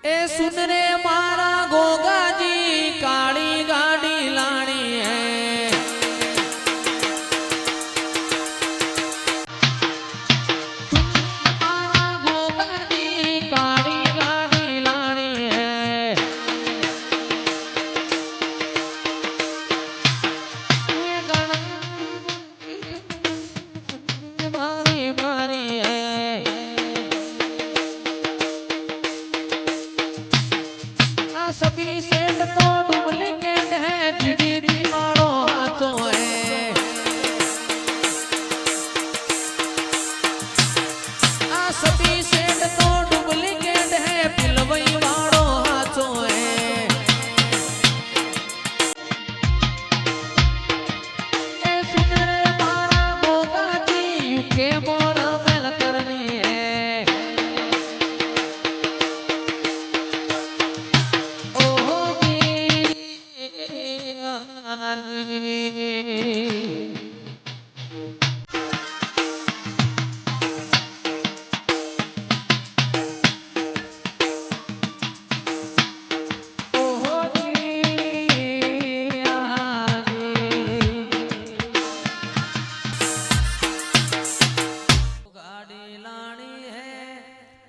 ए सुन रे मारा गोगा जी काली गाड़ी लानी है सभी सेठ तो डुप्लीकेट है दीदी मारो हाथों है सभी सेठ तो डुप्लीकेट है पिलवई मारो हाथों है ए सुन रे मारा गोगा जी यूके मोरा मेल करनी है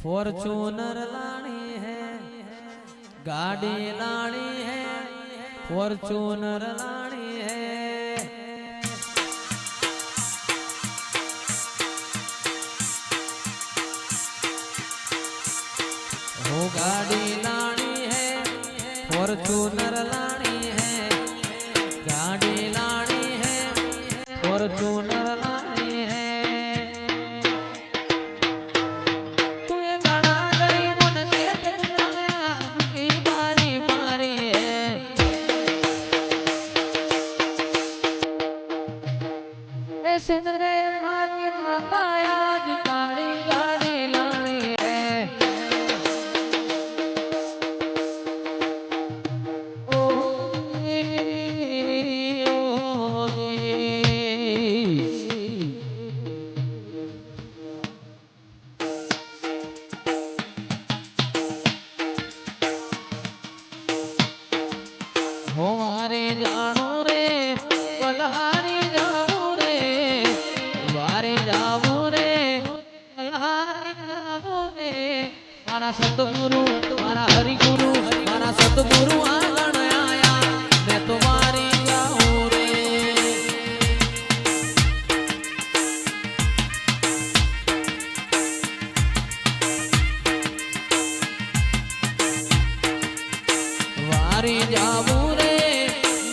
फॉर्चूनर लानी है गाड़ी लानी है फॉर्चूनर लानी है वो गाड़ी लानी है फॉर्चूनर लानी है गाड़ी लानी है फॉर्चूनर लानी है सिंदरे मारी मकाया गाड़ी गाड़ी लानी है ओ हमारे जानो रे बलहारी जानो रे वारे जावो रे मारा सतगुरु मारा हरि गुरु मारा सतगुरु आंगण आया मैं तुम्हारी जाऊं रे वारी जाऊं रे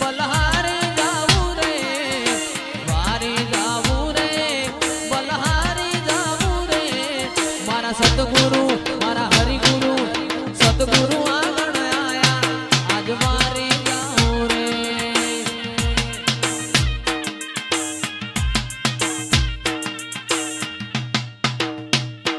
बलहारी जाऊं रे वारी जाऊं रे बलहारी जाऊं रे मारा सतगुरु